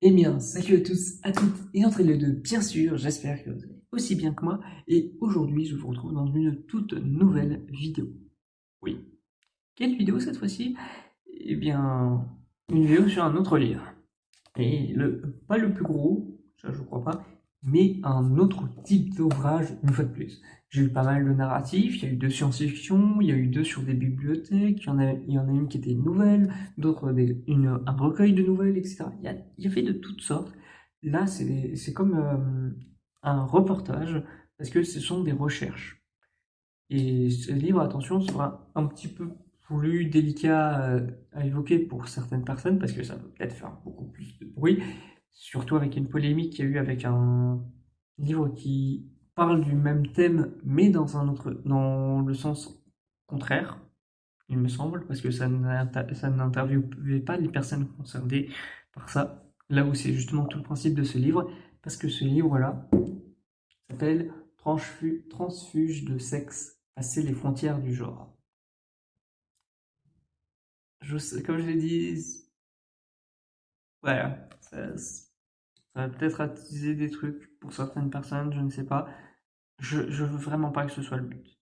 Eh bien, salut à tous, à toutes et entre les deux, bien sûr, j'espère que vous allez aussi bien que moi. Et aujourd'hui, je vous retrouve dans une toute nouvelle vidéo. Oui. Quelle vidéo cette fois-ci? Eh bien, une vidéo sur un autre livre. Et pas le plus gros, ça je crois pas, mais un autre type d'ouvrage une fois de plus. J'ai eu pas mal de narratifs, il y a eu de science-fiction, il y a eu deux sur des bibliothèques, il y en a une qui était une nouvelle, d'autres un recueil de nouvelles, etc. Il y a fait de toutes sortes. Là, c'est comme un reportage, parce que ce sont des recherches. Et ce livre, attention, sera un petit peu plus délicat à évoquer pour certaines personnes, parce que ça peut peut-être faire beaucoup plus de bruit, surtout avec une polémique qu'il y a eu avec un livre qui parle du même thème, mais dans le sens contraire, il me semble, parce que ça n'interviewait pas les personnes concernées par ça, là où c'est justement tout le principe de ce livre, parce que ce livre-là s'appelle Transfuge de sexe, passer les frontières du genre. Comme je l'ai dit, voilà, ça va peut-être attiser des trucs pour certaines personnes, je ne sais pas. Je veux vraiment pas que ce soit le but.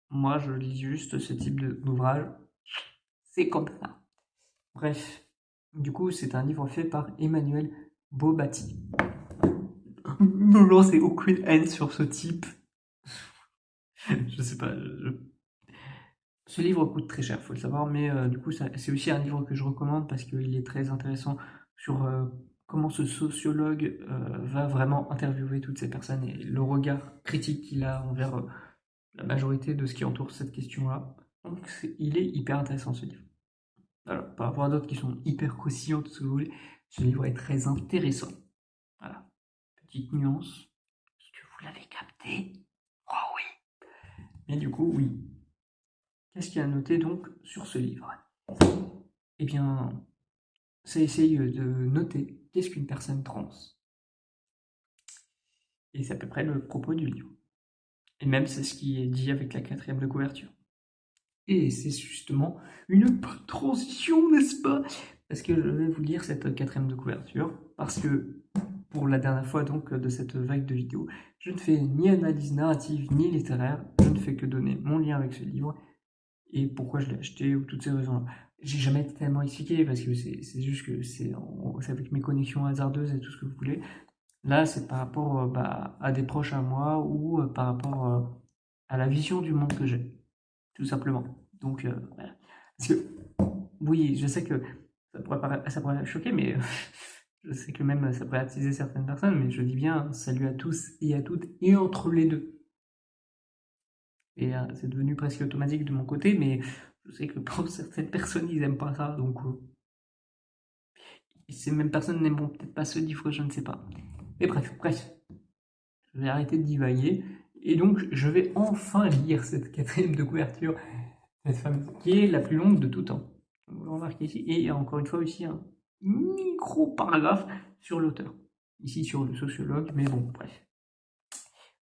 Moi, je lis juste ce type d'ouvrage. C'est comme ça. Bref, du coup, c'est un livre fait par Emmanuel Bobatti. Ne lancez aucune haine sur ce type. Je sais pas. Ce livre coûte très cher, faut le savoir, mais du coup, c'est aussi un livre que je recommande parce qu'il est très intéressant sur comment ce sociologue va vraiment interviewer toutes ces personnes et le regard critique qu'il a envers la majorité de ce qui entoure cette question-là. Donc, il est hyper intéressant ce livre. Alors, par rapport à d'autres qui sont hyper croustillants, tout ce que vous voulez, ce livre est très intéressant. Voilà. Petite nuance. Est-ce que vous l'avez capté? Oh oui. Mais du coup, oui. Qu'est-ce qu'il y a à noter donc sur ce livre? Eh bien, ça essaye de noter qu'est-ce qu'une personne trans. Et c'est à peu près le propos du livre. Et même c'est ce qui est dit avec la quatrième de couverture. Et c'est justement une bonne transition, n'est-ce pas? Parce que je vais vous lire cette quatrième de couverture, parce que pour la dernière fois donc de cette vague de vidéos, je ne fais ni analyse narrative ni littéraire, je ne fais que donner mon lien avec ce livre et pourquoi je l'ai acheté ou toutes ces raisons-là. J'ai jamais tellement expliqué parce que c'est juste que c'est avec mes connexions hasardeuses et tout ce que vous voulez. Là, c'est par rapport à des proches à moi ou par rapport à la vision du monde que j'ai, tout simplement. Donc, voilà. Parce que, oui, je sais que ça pourrait choquer, mais je sais que même ça pourrait attiser certaines personnes, mais je dis bien salut à tous et à toutes et entre les deux. Et c'est devenu presque automatique de mon côté, mais je sais que pour certaines personnes, ils aiment pas ça, donc ces mêmes personnes n'aimeront peut-être pas ce livre, je ne sais pas. Mais bref, je vais arrêter de divaguer. Et donc, je vais enfin lire cette quatrième de couverture, cette femme qui est la plus longue de tout temps. Vous le remarquez ici. Et il y a encore une fois aussi un micro-paragraphe sur l'auteur. Ici sur le sociologue, mais bon, bref.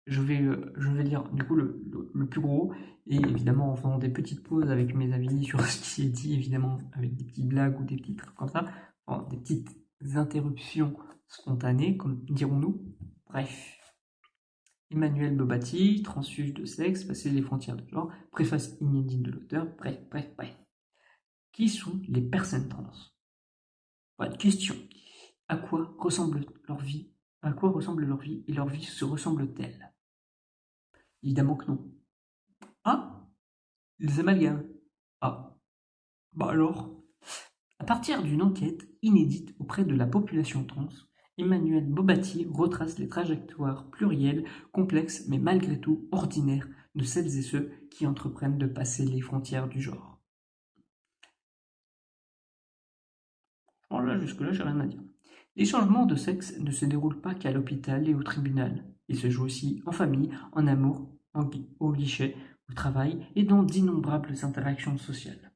Je vais lire du coup le plus gros, et évidemment en faisant des petites pauses avec mes avis sur ce qui est dit, évidemment avec des petites blagues ou des petits trucs comme ça, enfin, des petites interruptions spontanées, comme dirons-nous. Bref. Emmanuel Bobatti, transfuge de sexe, passer les frontières de genre, préface inédite de l'auteur, bref. Qui sont les personnes trans? Voilà, question. À quoi ressemble leur vie? À quoi ressemble leur vie et leur vie se ressemble-t-elle? Évidemment que non. Ah, les amalgames. Ah, bah alors. À partir d'une enquête inédite auprès de la population trans, Emmanuel Bobatti retrace les trajectoires plurielles, complexes mais malgré tout ordinaires de celles et ceux qui entreprennent de passer les frontières du genre. Voilà, jusque-là, j'ai rien à dire. Les changements de sexe ne se déroulent pas qu'à l'hôpital et au tribunal. Ils se jouent aussi en famille, en amour, au guichet, au travail et dans d'innombrables interactions sociales.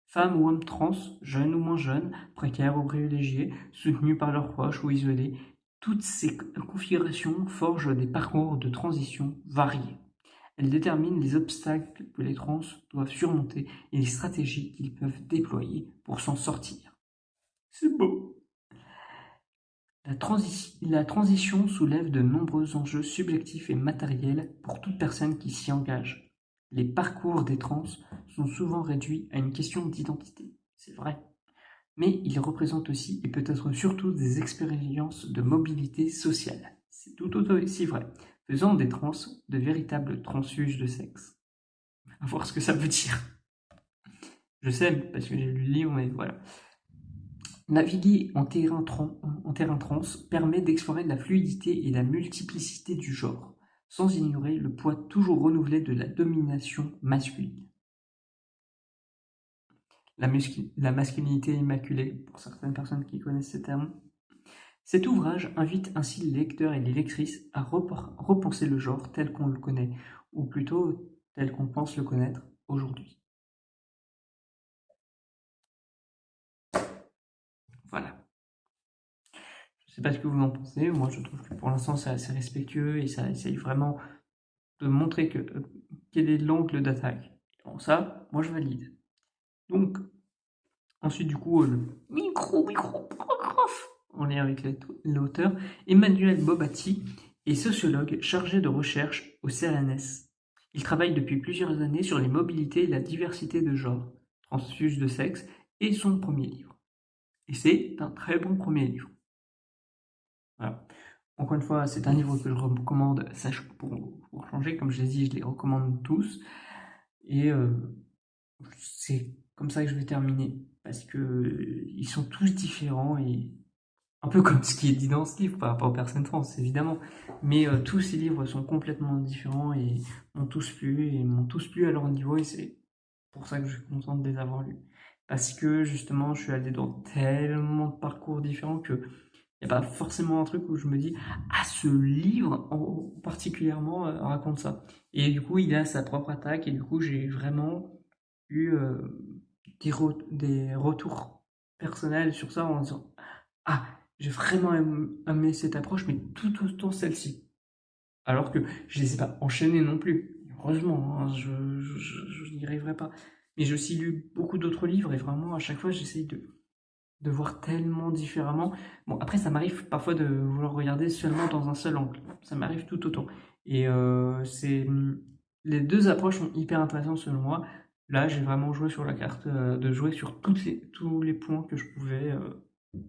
Femmes ou hommes trans, jeunes ou moins jeunes, précaires ou privilégiés, soutenus par leurs proches ou isolés, toutes ces configurations forgent des parcours de transition variés. Elles déterminent les obstacles que les trans doivent surmonter et les stratégies qu'ils peuvent déployer pour s'en sortir. C'est beau. La transition soulève de nombreux enjeux subjectifs et matériels pour toute personne qui s'y engage. Les parcours des trans sont souvent réduits à une question d'identité, c'est vrai, mais ils représentent aussi et peut-être surtout des expériences de mobilité sociale, c'est tout aussi vrai, faisant des trans de véritables transfuges de sexe. À voir ce que ça veut dire. Je sais, parce que j'ai lu le livre, mais voilà. Naviguer en terrain trans permet d'explorer la fluidité et la multiplicité du genre, sans ignorer le poids toujours renouvelé de la domination masculine. La masculinité immaculée, pour certaines personnes qui connaissent ce terme. Cet ouvrage invite ainsi les lecteurs et les lectrices à repenser le genre tel qu'on le connaît, ou plutôt tel qu'on pense le connaître aujourd'hui. Voilà. Je sais pas ce que vous en pensez, moi je trouve que pour l'instant c'est assez respectueux et ça essaye vraiment de montrer quel est l'angle d'attaque. Bon, ça, moi je valide. Donc, ensuite du coup, le micro-paragraphe en lien avec l'auteur, Emmanuel Bobatti est sociologue chargé de recherche au CNRS. Il travaille depuis plusieurs années sur les mobilités et la diversité de genre, transfuge de sexe, et son premier livre. Et c'est un très bon premier livre. Voilà. Encore une fois, c'est un livre que je recommande, pour changer, comme je l'ai dit, je les recommande tous. Et c'est comme ça que je vais terminer, parce que ils sont tous différents, et un peu comme ce qui est dit dans ce livre, par rapport aux personnes trans, évidemment. Mais tous ces livres sont complètement différents et m'ont tous plu à leur niveau, et c'est pour ça que je suis content de les avoir lus. Parce que justement, je suis allé dans tellement de parcours différents que il n'y a pas forcément un truc où je me dis ah, ce livre particulièrement raconte ça. Et du coup, il a sa propre attaque, et du coup, j'ai vraiment eu des retours personnels sur ça en disant ah, j'ai vraiment aimé cette approche, mais tout autant celle-ci. Alors que je ne les ai pas enchaînés non plus. Heureusement, hein, je n'y arriverai pas. Mais j'ai aussi lu beaucoup d'autres livres, et vraiment, à chaque fois, j'essaye de voir tellement différemment. Bon, après, ça m'arrive parfois de vouloir regarder seulement dans un seul angle. Ça m'arrive tout autant. Et les deux approches sont hyper intéressantes selon moi. Là, j'ai vraiment joué sur la carte de jouer sur tous les points que je pouvais,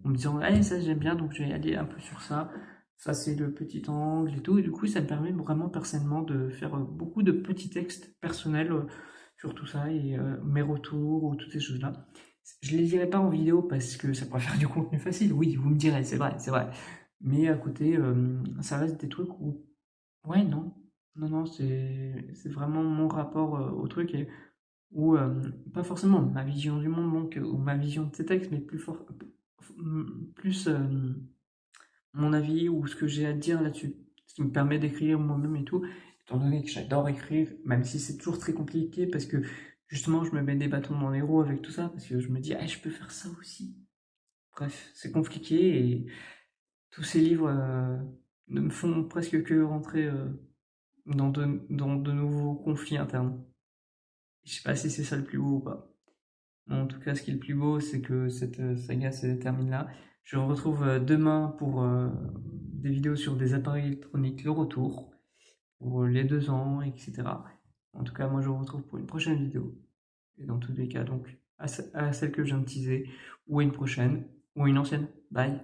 en me disant, allez, ça j'aime bien, donc je vais aller un peu sur ça. Ça, c'est le petit angle et tout. Et du coup, ça me permet vraiment personnellement de faire beaucoup de petits textes personnels sur tout ça, et mes retours ou toutes ces choses-là. Je les lirai pas en vidéo parce que ça pourrait faire du contenu facile. Oui, vous me direz, c'est vrai, c'est vrai. Mais à côté, ça reste des trucs où, ouais, non, non, non, c'est vraiment mon rapport au truc, et où pas forcément ma vision du monde, donc, ou ma vision de ces textes, mais plus mon avis ou ce que j'ai à dire là-dessus, ce qui me permet d'écrire moi-même et tout, étant donné que j'adore écrire, même si c'est toujours très compliqué, parce que justement je me mets des bâtons dans les roues avec tout ça, parce que je me dis ah, je peux faire ça aussi. Bref, c'est compliqué, et tous ces livres ne me font presque que rentrer dans de nouveaux conflits internes. Je sais pas si c'est ça le plus beau ou pas. En tout cas, ce qui est le plus beau, c'est que cette saga se termine là. Je vous retrouve demain pour des vidéos sur des appareils électroniques, le retour, pour les 2 ans, etc. En tout cas, moi, je vous retrouve pour une prochaine vidéo. Et dans tous les cas, donc, à celle que je viens de teaser, ou à une prochaine, ou à une ancienne. Bye!